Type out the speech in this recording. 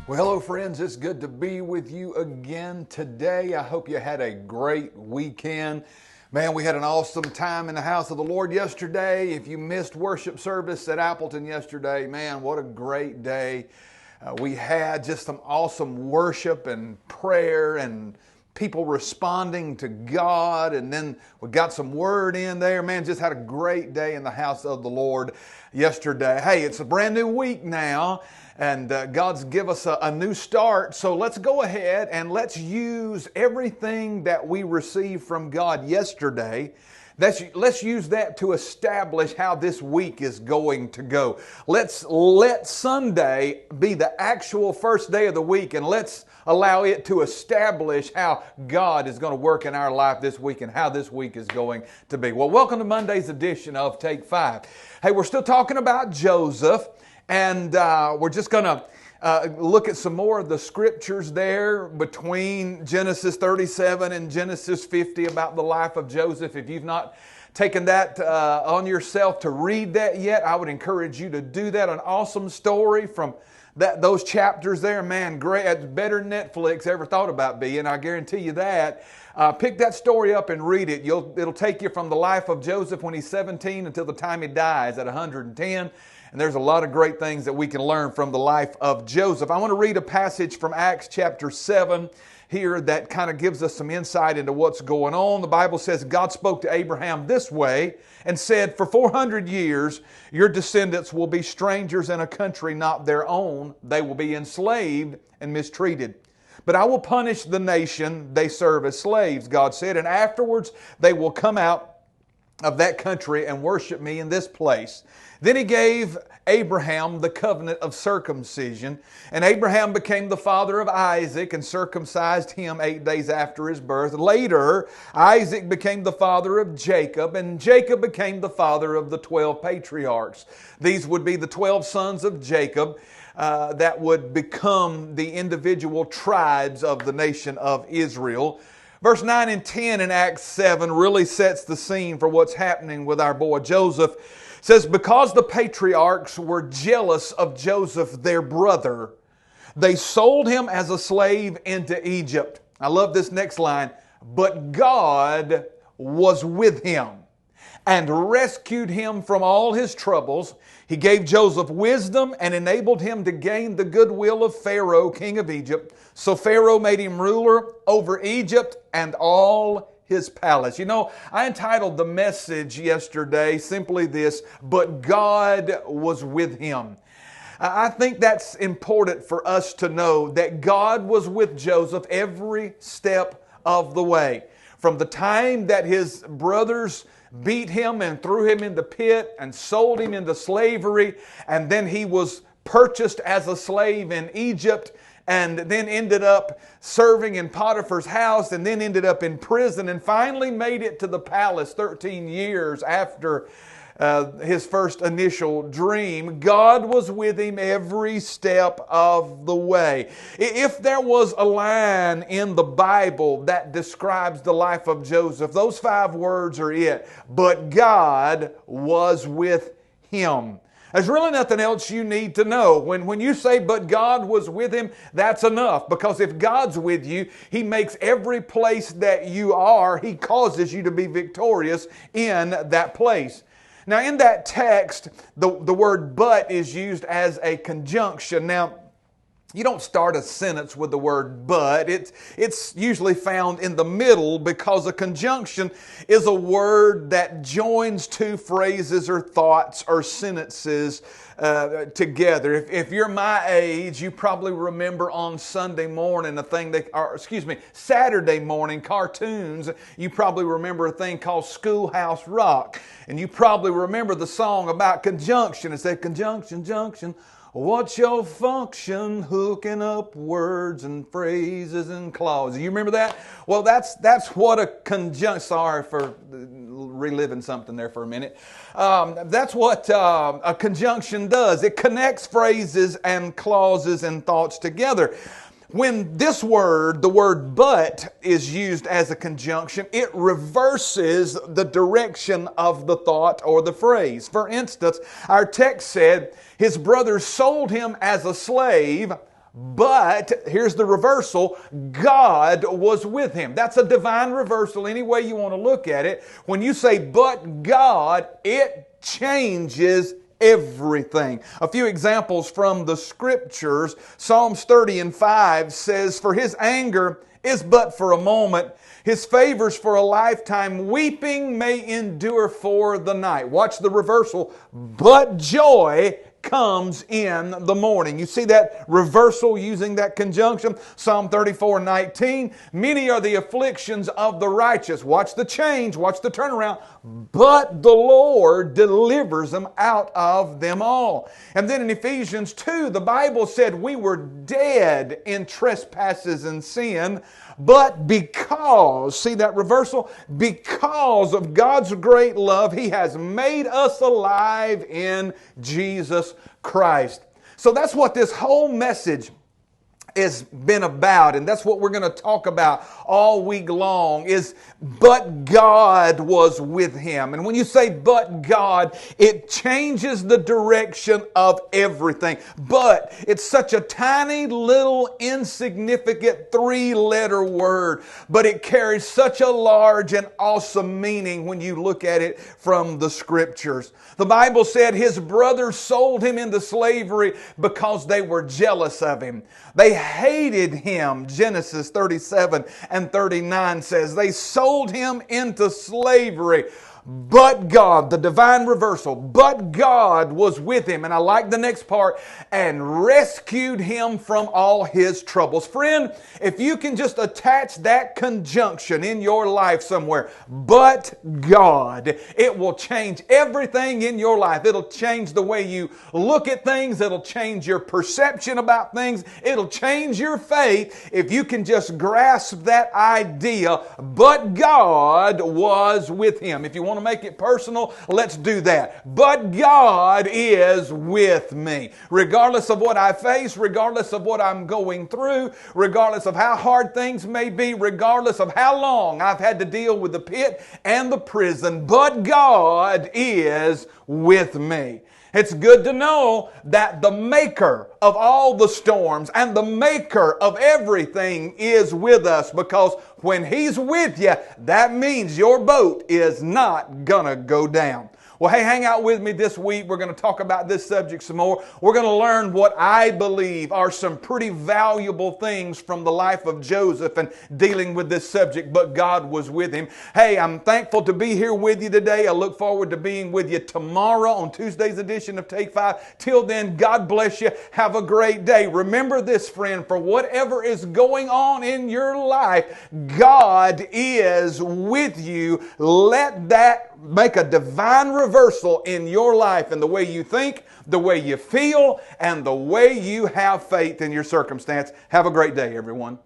Well, hello friends, it's good to be with you again today. I hope you had a great weekend. Man, we had an awesome time in the house of the Lord yesterday. If you missed worship service at Appleton yesterday, man, what a great day. We had just some awesome worship and prayer and people responding to God, and then we got some word in there. Man, just had a great day in the house of the Lord yesterday. Hey, it's a brand new week now, and God's give us a new start. So let's go ahead and let's use everything that we received from God yesterday. Let's use that to establish how this week is going to go. Let's let Sunday be the actual first day of the week, and let's allow it to establish how God is going to work in our life this week and how this week is going to be. Well, welcome to Monday's edition of Take 5. Hey, we're still talking about Joseph, and we're just going to look at some more of the scriptures there between Genesis 37 and Genesis 50 about the life of Joseph. If you've not taken that on yourself to read that yet, I would encourage you to do that. An awesome story from those chapters there. Man, great. It's better than Netflix ever thought about being. I guarantee you that. Pick that story up and read it. It'll take you from the life of Joseph when he's 17 until the time he dies at 110. And there's a lot of great things that we can learn from the life of Joseph. I want to read a passage from Acts chapter 7 here that kind of gives us some insight into what's going on. The Bible says God spoke to Abraham this way and said, "For 400 years your descendants will be strangers in a country not their own. They will be enslaved and mistreated. But I will punish the nation they serve as slaves," God said, "and afterwards they will come out of that country and worship me in this place." Then he gave Abraham the covenant of circumcision, and Abraham became the father of Isaac and circumcised him 8 days after his birth. Later, Isaac became the father of Jacob, and Jacob became the father of the 12 patriarchs. These would be the 12 sons of Jacob that would become the individual tribes of the nation of Israel. Verse 9 and 10 in Acts 7 really sets the scene for what's happening with our boy Joseph. It says, "Because the patriarchs were jealous of Joseph, their brother, they sold him as a slave into Egypt." I love this next line. "But God was with him and rescued him from all his troubles. He gave Joseph wisdom and enabled him to gain the goodwill of Pharaoh, king of Egypt. So Pharaoh made him ruler over Egypt and all his palace." You know, I entitled the message yesterday simply this: "But God was with him." I think that's important for us to know, that God was with Joseph every step of the way. From the time that his brothers beat him and threw him in the pit and sold him into slavery, and then he was purchased as a slave in Egypt, and then ended up serving in Potiphar's house, and then ended up in prison, and finally made it to the palace 13 years after his first initial dream. God was with him every step of the way. If there was a line in the Bible that describes the life of Joseph, those 5 words are it: "But God was with him." There's really nothing else you need to know. When you say, "But God was with him," that's enough. Because if God's with you, He makes every place that you are, He causes you to be victorious in that place. Now in that text, the word "but" is used as a conjunction. Now, you don't start a sentence with the word "but." It's usually found in the middle, because a conjunction is a word that joins 2 phrases or thoughts or sentences together. If you're my age, you probably remember on Sunday morning Saturday morning cartoons. You probably remember a thing called Schoolhouse Rock. And you probably remember the song about conjunction. It said, "Conjunction, junction, what's your function? Hooking up words and phrases and clauses." You remember that? Well, that's what a conjunction. Sorry for reliving something there for a minute. That's what a conjunction does. It connects phrases and clauses and thoughts together. When this word, the word "but," is used as a conjunction, it reverses the direction of the thought or the phrase. For instance, our text said, his brothers sold him as a slave, but here's the reversal, God was with him. That's a divine reversal any way you want to look at it. When you say but God, it changes everything. A few examples from the scriptures. Psalms 30:5 says, "For his anger is but for a moment, his favors for a lifetime. Weeping may endure for the night." Watch the reversal. But joy comes in the morning. You see that reversal using that conjunction? Psalm 34:19. "Many are the afflictions of the righteous." Watch the change, watch the turnaround. "But the Lord delivers them out of them all." And then in Ephesians 2, the Bible said we were dead in trespasses and sin, but because, see that reversal? Because of God's great love, He has made us alive in Jesus Christ. So that's what this whole message has been about, and that's what we're going to talk about all week long is, but God was with him. And when you say but God, it changes the direction of everything. But it's such a tiny little insignificant 3-letter word, but it carries such a large and awesome meaning when you look at it from the scriptures. The Bible said his brothers sold him into slavery because they were jealous of him. They hated him. Genesis 37 and 39 says they sold him into slavery. But God, the divine reversal, but God was with him. And I like the next part, and rescued him from all his troubles. Friend, if you can just attach that conjunction in your life somewhere, but God, it will change everything in your life. It'll change the way you look at things. It'll change your perception about things. It'll change your faith if you can just grasp that idea, but God was with him. If you want to make it personal, let's do that. But God is with me. Regardless of what I face, regardless of what I'm going through, regardless of how hard things may be, regardless of how long I've had to deal with the pit and the prison, but God is with me. It's good to know that the maker of all the storms and the maker of everything is with us, because when He's with you, that means your boat is not gonna go down. Well, hey, hang out with me this week. We're going to talk about this subject some more. We're going to learn what I believe are some pretty valuable things from the life of Joseph and dealing with this subject, but God was with him. Hey, I'm thankful to be here with you today. I look forward to being with you tomorrow on Tuesday's edition of Take 5. Till then, God bless you. Have a great day. Remember this, friend, for whatever is going on in your life, God is with you. Let that make a divine reversal in your life, in the way you think, the way you feel, and the way you have faith in your circumstance. Have a great day, everyone.